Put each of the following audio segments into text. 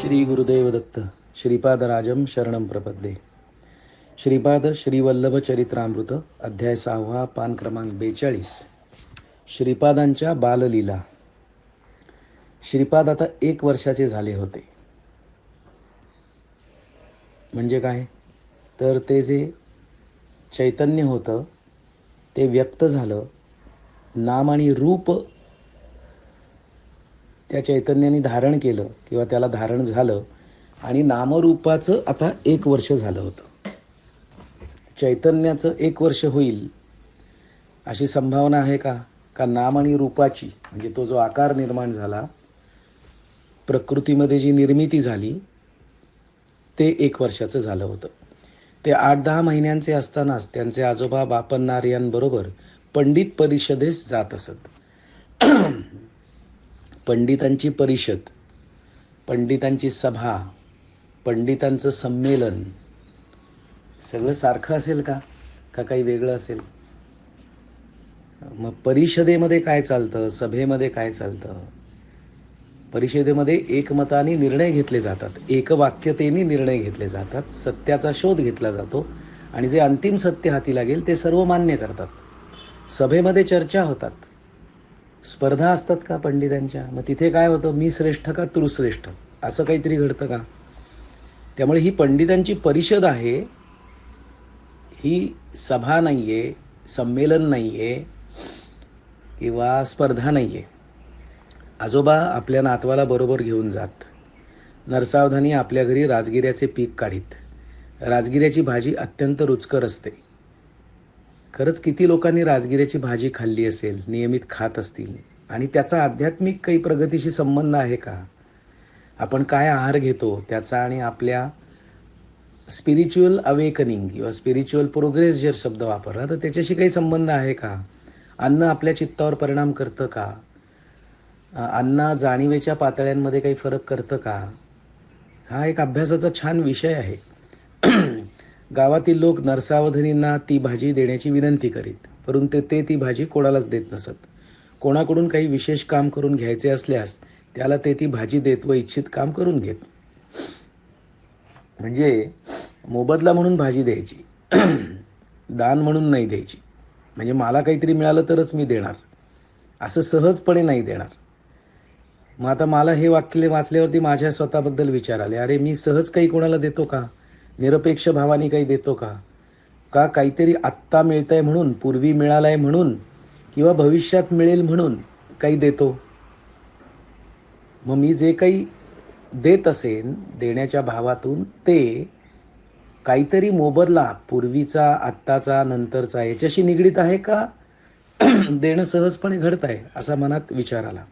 श्री गुरुदेव दत्त. श्रीपादराजम शरणम प्रपद्ये. श्रीपाद श्रीवल्लभ चरित्रामृत अध्याय 6 पान क्रमांक 42. श्रीपादांच्या बाललीला. श्रीपाद आता 1 वर्षाचे झाले होते. म्हणजे काय तर ते जे चैतन्य होतं ते व्यक्त झालं. नाम आणि रूप त्या चैतन्याने धारण केलं किंवा त्याला धारण झालं आणि नामरूपाचं आता 1 वर्ष झालं होतं. चैतन्याचं 1 वर्ष होईल अशी संभावना आहे का? का नाम आणि रूपाची म्हणजे तो जो आकार निर्माण झाला, प्रकृतीमध्ये जी निर्मिती झाली ते 1 वर्षाचं झालं होतं. ते 8-10 महिन्यांचे असतानाच त्यांचे आजोबा बापन्नार यांबरोबर पंडित परिषदेस जात असत. पंडितांची परिषद, पंडितांची सभा, पंडितांचं संमेलन सगळं सारखं असेल का काही वेगळं असेल? मग परिषदेमध्ये काय चालतं, सभेमध्ये काय चालतं? परिषदेमध्ये एकमताने निर्णय घेतले जातात, एकवाक्यतेने निर्णय घेतले जातात, सत्याचा शोध घेतला जातो आणि जे अंतिम सत्य हाती लागेल ते सर्व मान्य करतात. सभेमध्ये चर्चा होतात, स्पर्धा असतात का पंडितांच्या? मग तिथे काय होतं, मी श्रेष्ठ का तू श्रेष्ठ असं काहीतरी घडतं का? त्यामुळे ही पंडितांची परिषद आहे, ही सभा नाही आहे, संमेलन नाही आहे किंवा स्पर्धा नाही आहे. आजोबा आपल्या नातवाला बरोबर घेऊन जात. नरसावधानी आपल्या घरी राजगिऱ्याचे पीक काढीत. राजगिऱ्याची भाजी अत्यंत रुचकर असते. खरंच किती लोकांनी राजगिऱ्याची भाजी खाल्ली असेल, नियमित खात असतील आणि त्याचा आध्यात्मिक काही प्रगतीशी संबंध आहे का? आपण काय आहार घेतो त्याचा आणि आपल्या स्पिरिच्युअल अवेकनिंग किंवा स्पिरिच्युअल प्रोग्रेस जर शब्द वापरला तर त्याच्याशी काही संबंध आहे का? अन्न आपल्या चित्तावर परिणाम करतं का? अन्न जाणीवेच्या पातळ्यांमध्ये काही फरक करतं का? हा एक अभ्यासाचा छान विषय आहे. गावातील लोक नरसावधानींना ती भाजी देण्याची विनंती करीत, परंतु ते ती भाजी कोणालाच देत नसत. कोणाकडून काही विशेष काम करून घ्यायचे असल्यास त्याला ते ती भाजी देत व इच्छित काम करून घेत. म्हणजे मोबदला म्हणून भाजी द्यायची, दान म्हणून नाही द्यायची. म्हणजे मला काहीतरी मिळालं तरच मी देणार असं सहजपणे नाही देणार. मग आता मला हे वाक्य वाचल्यावरती माझ्या स्वतःबद्दल विचार आले, अरे मी सहज काही कोणाला देतो का? निरपेक्ष भावाने काही देतो का? का काहीतरी आत्ता मिळतंय म्हणून, पूर्वी मिळालंय म्हणून किंवा भविष्यात मिळेल म्हणून काही देतो? मग मी जे काही देत असेन देण्याच्या भावातून ते काहीतरी मोबदला पूर्वीचा, आत्ताचा, नंतरचा याच्याशी निगडीत आहे का? देणं सहजपणे घडत आहे असा मनात विचार आला.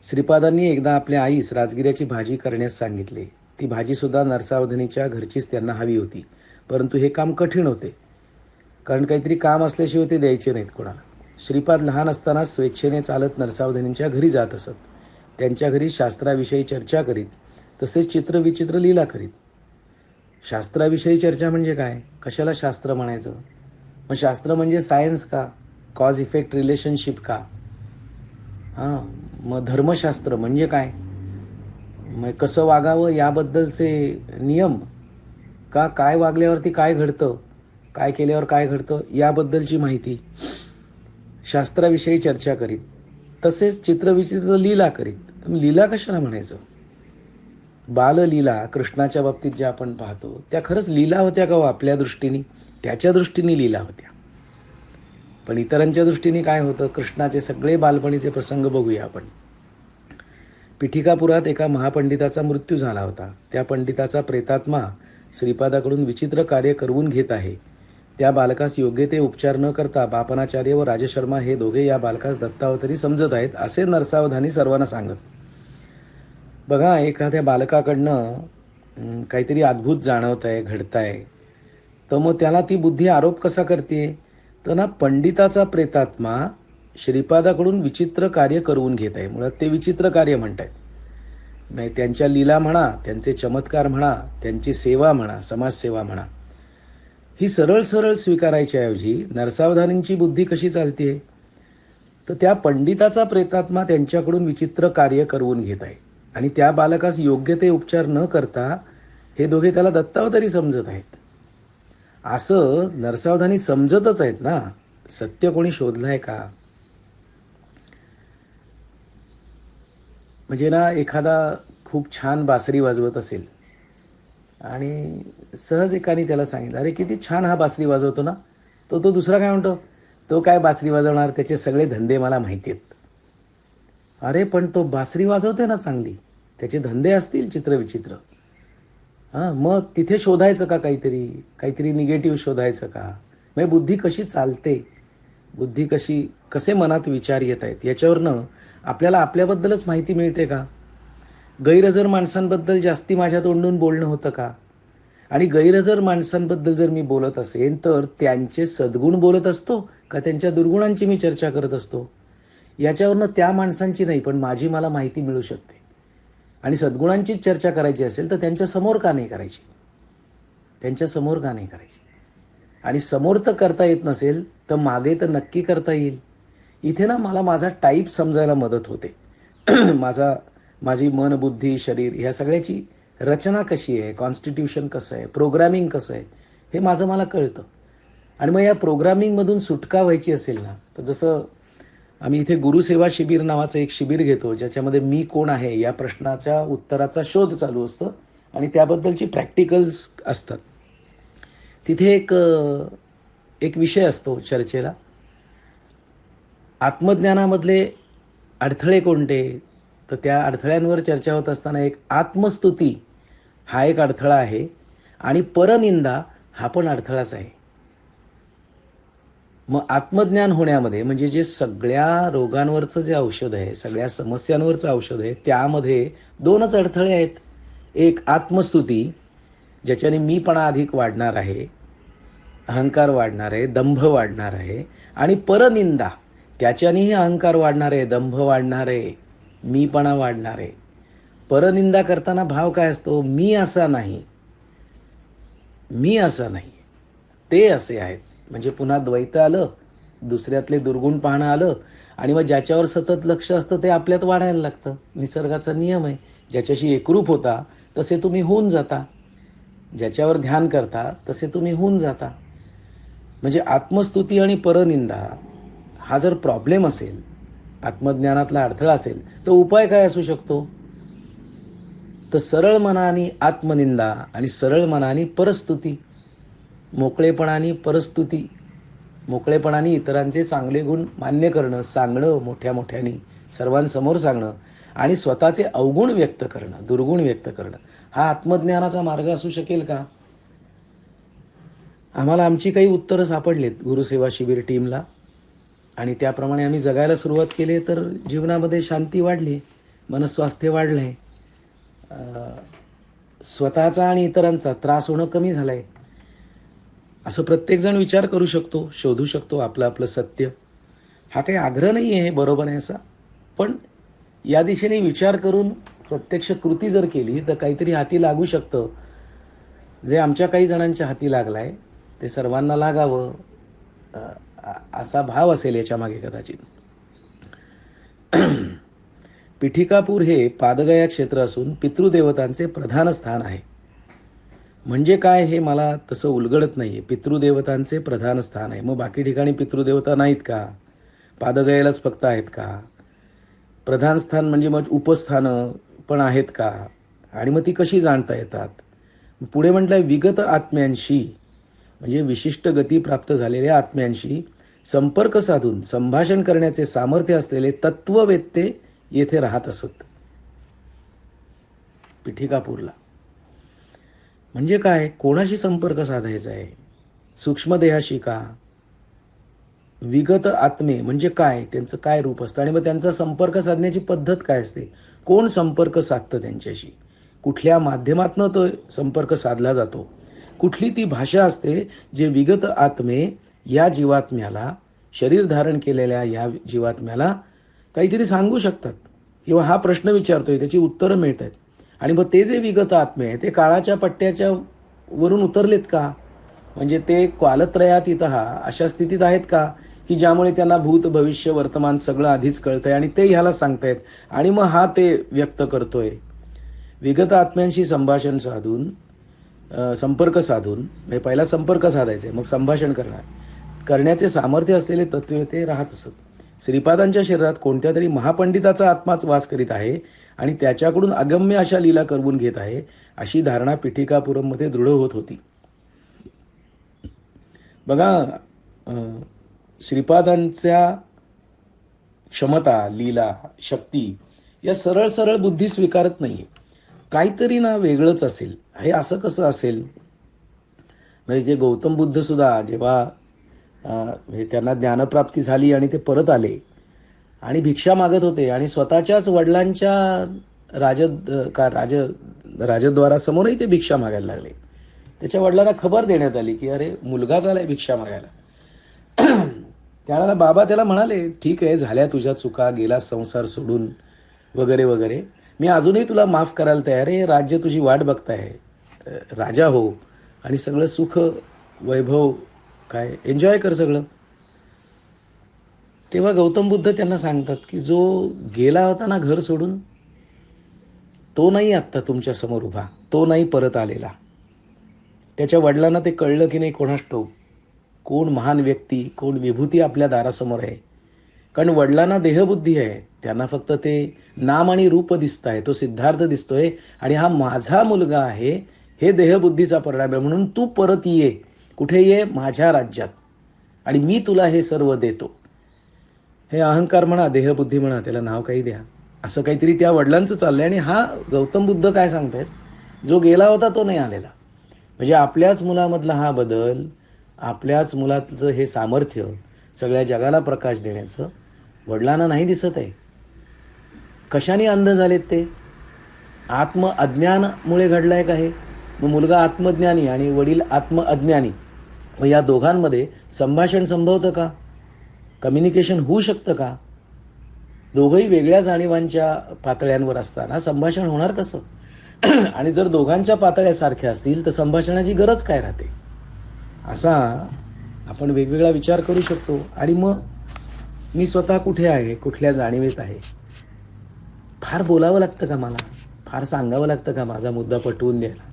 श्रीपादांनी एकदा आपल्या आईस राजगिऱ्याची भाजी करण्यास सांगितले. ती भाजीसुद्धा नरसावधानीच्या घरचीच त्यांना हवी होती, परंतु हे काम कठीण होते, कारण काहीतरी काम असल्याशिवाय ते द्यायचे नाहीत कोणाला. श्रीपाद लहान असताना स्वेच्छेने चालत नरसावधानींच्या घरी जात असत. त्यांच्या घरी शास्त्राविषयी चर्चा करीत, तसेच चित्रविचित्र लीला करीत. शास्त्राविषयी चर्चा म्हणजे काय? कशाला शास्त्र म्हणायचं? मग शास्त्र म्हणजे सायन्स का? कॉज इफेक्ट रिलेशनशिप का? मग धर्मशास्त्र म्हणजे काय? मग कसं वागावं याबद्दलचे नियम का? काय वागल्यावरती काय घडतं, काय केल्यावर काय घडतं याबद्दलची माहिती. शास्त्राविषयी चर्चा करीत, तसेच चित्रविचित्र लीला करीत. लीला कशाला म्हणायचं? बाललीला कृष्णाच्या बाबतीत ज्या आपण पाहतो त्या खरंच लीला होत्या का? आपल्या दृष्टीने, त्याच्या दृष्टीने लीला होत्या. पण इतरांच्या दृष्टीने काय होतं? कृष्णाचे सगळे बालपणीचे प्रसंग बघूया आपण. पिठिकापुरात एका महापंडिताचा मृत्यू झाला होता. त्या पंडिताचा प्रेतात्मा श्रीपादाकडून विचित्र कार्य करवून घेत आहे. त्या बालकास योग्य ते उपचार न करता बापनाचार्य व राजशर्मा हे दोघे या बालकास दत्तावतारी समजत आहेत असे नरसावधानी सर्वांना सांगत. बघा, एखाद्या बालकाकडनं काहीतरी अद्भुत जाणवत आहे, घडत आहे, तर मग त्याला ती बुद्धी आरोप कसा करते? तर ना, पंडिताचा प्रेतात्मा श्रीपादाकडून विचित्र कार्य करवून घेत आहे. मुळात ते विचित्र कार्य म्हणतायत. नाही, त्यांच्या लीला म्हणा, त्यांचे चमत्कार म्हणा, त्यांची सेवा म्हणा, समाजसेवा म्हणा, ही सरळ सरळ स्वीकारायच्या ऐवजी नरसावधानींची बुद्धी कशी चालते? तर त्या पंडिताचा प्रेतात्मा त्यांच्याकडून विचित्र कार्य करवून घेत आहे आणि त्या बालकास योग्य ते उपचार न करता हे दोघे त्याला दत्तावतारी समजत आहेत. असं नरसावधानी समजतच आहेत ना. सत्य कोणी शोधलंय का? म्हणजे ना, एखादा खूप छान बासरी वाजवत असेल आणि सहज एकाने त्याला सांगितलं, अरे किती छान हा बासरी वाजवतो ना. तो दुसरा काय म्हणतो, तो काय बासरी वाजवणार, त्याचे सगळे धंदे मला माहिती आहेत. अरे पण तो बासरी वाजवते ना चांगली, त्याचे धंदे असतील चित्रविचित्र. हां, मग तिथे शोधायचं का काहीतरी, काहीतरी निगेटिव्ह शोधायचं का? म्हणजे बुद्धी कशी चालते, बुद्धी कसे मनात विचार येत आहेत याच्यावरनं आपल्याला आपल्याबद्दलच माहिती मिळते का? गैरहजर माणसांबद्दल जास्ती माझ्या तोंडून बोलणं होतं का? आणि गैरहजर माणसांबद्दल जर मी बोलत असेन तर त्यांचे सद्गुण बोलत असतो का त्यांच्या दुर्गुणांची मी चर्चा करत असतो? याच्यावरनं त्या माणसांची नाही पण माझी मला माहिती मिळू शकते. आणि सद्गुणांचीच चर्चा करायची असेल तर त्यांच्या समोर का नाही करायची? त्यांच्या समोर का नाही करायची? आणि समोर तर करता येत नसेल तर मागे तर नक्की करता येईल. इथे ना मला माझा टाईप समजायला मदत होते. माझी मन, बुद्धी, शरीर ह्या सगळ्याची रचना कशी आहे, कॉन्स्टिट्यूशन कसं आहे, प्रोग्रॅमिंग कसं आहे, हे माझं मला कळतं. आणि मग या प्रोग्रामिंगमधून सुटका व्हायची असेल ना, तर जसं आम्ही इथे गुरुसेवा शिबिर नावाचं एक शिबिर घेतो, ज्याच्यामध्ये मी कोण आहे या प्रश्नाच्या उत्तराचा शोध चालू असतो आणि त्याबद्दलची प्रॅक्टिकल्स असतात. तिथे एक विषय असतो चर्चेला, आत्मज्ञानामधले अडथळे कोणते? तर त्या अडथळ्यांवर चर्चा होत असताना एक आत्मस्तुती हा एक अडथळा आहे आणि परनिंदा हा पण अडथळाच आहे. मग आत्मज्ञान होण्यामध्ये म्हणजे जे सगळ्या रोगांवरचं जे औषध आहे, सगळ्या समस्यांवरचं औषध आहे, त्यामध्ये दोनच अडथळे आहेत. एक आत्मस्तुती, ज्याच्याने मीपणा अधिक वाढणार आहे, अहंकार वाढणार आहे, दंभ वाढणार आहे. आणि परनिंदा, त्याच्यानेही अहंकार वाढणार आहे, दंभ वाढणार आहे, मीपणा वाढणार आहे. परनिंदा करताना भाव काय असतो? मी असा नाही, मी असा नाही, ते असे आहेत. म्हणजे पुन्हा द्वैत आलं, दुसऱ्यातले दुर्गुण पाहणं आलं आणि मग ज्याच्यावर सतत लक्ष असतं ते आपल्यात वाढायला लागतं. निसर्गाचा नियम आहे. ज्याच्याशी एकरूप होता तसे तुम्ही होऊन जाता, ज्याच्यावर ध्यान करता तसे तुम्ही होऊन जाता. म्हणजे आत्मस्तुती आणि परनिंदा हा जर प्रॉब्लेम असेल, आत्मज्ञानातला अडथळा असेल, तर उपाय काय असू शकतो? तर सरळ मनाने आत्मनिंदा आणि सरळ मनाने परस्तुती, मोकळेपणाने परस्तुती, मोकळेपणाने इतरांचे चांगले गुण मान्य करणं, सांगणं मोठ्या मोठ्याने, सर्वांसमोर सांगणं आणि स्वतःचे अवगुण व्यक्त करणं, दुर्गुण व्यक्त करणं, हा आत्मज्ञानाचा मार्ग असू शकेल का? आम्हाला आमची काही उत्तरं सापडलीत गुरुसेवा शिबिर टीमला आणि त्याप्रमाणे आम्ही जगायला सुरुवात केली, तर जीवनामध्ये शांती वाढली, मनस्वास्थ्य वाढलंय, स्वतःचा आणि इतरांचा त्रास होणं कमी झालंय. असं प्रत्येकजण विचार करू शकतो, शोधू शकतो आपलं आपलं सत्य. हा काही आग्रह नाही आहे हे बरोबर आहे असा, पण या दिशेने विचार करून प्रत्यक्ष कृती जर केली तर काहीतरी हाती लागू शकतं. जे आमच्या काही जणांच्या हाती लागलाय ते सर्वांना लागावं, असा भाव असेल याच्या मागे कदाचित. पिठिकापूर हे पादगया क्षेत्र असून पितृदेवतांचे प्रधान स्थान आहे. म्हणजे काय हे मला तसं उलगडत नाहीये. पितृदेवतांचे प्रधान स्थान आहे. मग बाकी ठिकाणी पितृदेवता नाहीत का? पादगयालाच फक्त आहेत का? प्रधान स्थान म्हणजे मग उपस्थानं पण आहेत का? आणि मग ती कशी जाणता येतात? पुढे म्हटलंय विगत आत्म्यांशी, म्हणजे विशिष्ट गती प्राप्त झालेल्या आत्म्यांशी संपर्क साधून संभाषण करण्याचे सामर्थ्य असलेले तत्ववेत्ते येथे राहत असत. पिठिकापूरला म्हणजे काय? कोणाशी संपर्क साधायचा आहे? सूक्ष्मदेहाशी का? विगत आत्मे म्हणजे काय? त्यांचं काय रूप असतं आणि मग त्यांचा संपर्क साधण्याची पद्धत काय असते? कोण संपर्क साधतं त्यांच्याशी? कुठल्या माध्यमातनं तो संपर्क साधला जातो? कुठली ती भाषा असते जे विगत आत्मे या जीवात्म्याला, शरीर धारण केलेल्या या जीवात्म्याला काहीतरी सांगू शकतात किंवा हा प्रश्न विचारतोय त्याची उत्तरं मिळत आहेत. आणि मग ते जे विगत आत्मे आहे ते काळाच्या पट्ट्याच्या वरून उतरलेत का? म्हणजे ते कालत्रयातीत अशा स्थितीत आहेत का की ज्यामुळे त्यांना भूत भविष्य वर्तमान सगळं आधीच कळतंय आणि ते ह्याला सांगतायत आणि मग हा ते व्यक्त करतोय. विगत आत्म्यांशी संभाषण साधून संपर्क साधून म्हणजे पहिला संपर्क साधायचे मग संभाषण करण्याचे सामर्थ्य असलेले तत्व ते राहत असत. श्रीपादांच्या शरीरात कोणत्या तरी महापंडिताचा आत्माच वास करीत आहे आणि त्याच्याकडून अगम्य अशा लीला करवून घेत आहे अशी धारणा पिठिकापुरममध्ये दृढ होत होती. बघा श्रीपादांच्या क्षमता लीला शक्ती या सरळ सरळ बुद्धी स्वीकारत नाहीये. काहीतरी ना वेगळंच असेल. हे असं कसं असेल? म्हणजे जे गौतम बुद्ध सुद्धा जेव्हा म्हणजे त्यांना ज्ञानप्राप्ती झाली आणि ते परत आले आणि भिक्षा मागत होते आणि स्वतःच्याच वडिलांच्या राजद्वारासमोरही ते भिक्षा मागायला लागले. त्याच्या वडिलांना खबर देण्यात आली की अरे मुलगाच आलाय भिक्षा मागायला. त्यावेळेला बाबा त्याला म्हणाले, ठीक आहे, झाल्या तुझ्या चुका, गेला संसार सोडून वगैरे वगैरे, मी अजूनही तुला माफ करायला तयार आहे. राज्य तुझी वाट बघताय, राजा हो आणि सगळं सुख वैभव काय एन्जॉय कर सगळं. तेव्हा गौतम बुद्ध त्यांना सांगतात की जो गेला होता ना घर सोडून, तो नाही आत्ता तुमच्या समोर उभा, तो नाही परत आलेला. त्याच्या वडिलांना ते कळलं की नाही कोणास ठाऊक, कोण महान व्यक्ती, कोण विभूती आपल्या दारासमोर आहे. कारण वडिलांना देहबुद्धी आहे, त्यांना फक्त ते नाम आणि रूप दिसत आहे, तो सिद्धार्थ दिसतोय आणि हा माझा मुलगा आहे, हे देहबुद्धीचा परिणाम आहे. म्हणून तू परत ये, कुठे ये, माझ्या राज्यात, आणि मी तुला हे सर्व देतो. हे अहंकार म्हणा, देहबुद्धी म्हणा, त्याला नाव काही द्या, असं काहीतरी त्या वडिलांचं चाललंय. आणि हा गौतम बुद्ध काय सांगतायत, जो गेला होता तो नाही आलेला. म्हणजे आपल्याच मुलामधला हा बदल, आपल्याच मुलाचं हे सामर्थ्य सगळ्या जगाला प्रकाश देण्याचं वडिलांना नाही दिसत आहे. कशाने अंध झालेत ते? आत्म अज्ञानामुळे घडलाय का हे? मग मुलगा आत्मज्ञानी आणि वडील आत्म अज्ञानी, मग या दोघांमध्ये संभाषण संभवतं का? कम्युनिकेशन होऊ शकतं का? दोघंही वेगळ्या जाणीवांच्या पातळ्यांवर असताना संभाषण होणार कसं? आणि जर दोघांच्या पातळ्या सारख्या असतील तर संभाषणाची गरज काय राहते? असा आपण वेगवेगळा विचार करू शकतो. आणि मग मी स्वतः कुठे आहे, कुठल्या जाणीवेत आहे? फार बोलावं लागतं का मला? फार सांगावं लागतं का माझा मुद्दा पटवून द्यायला?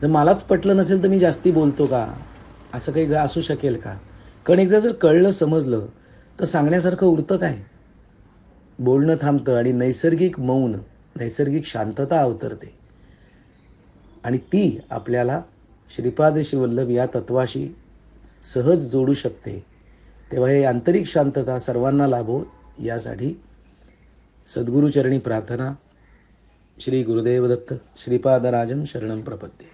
जर मलाच पटलं नसेल तर मी जास्ती बोलतो का? असं काही असू शकेल का? कारण एकदा जर कळलं, समजलं, तर सांगण्यासारखं उरतं काय? बोलणं थांबतं आणि नैसर्गिक मौन, नैसर्गिक शांतता अवतरते आणि ती आपल्याला श्रीपाद श्रीवल्लभ या तत्वाशी सहज जोडू शकते. तेव्हा हे आंतरिक शांतता सर्वांना लाभो यासाठी सद्गुरुचरणी प्रार्थना. श्री गुरुदेव दत्त. श्रीपादराजं शरणं प्रपद्ये.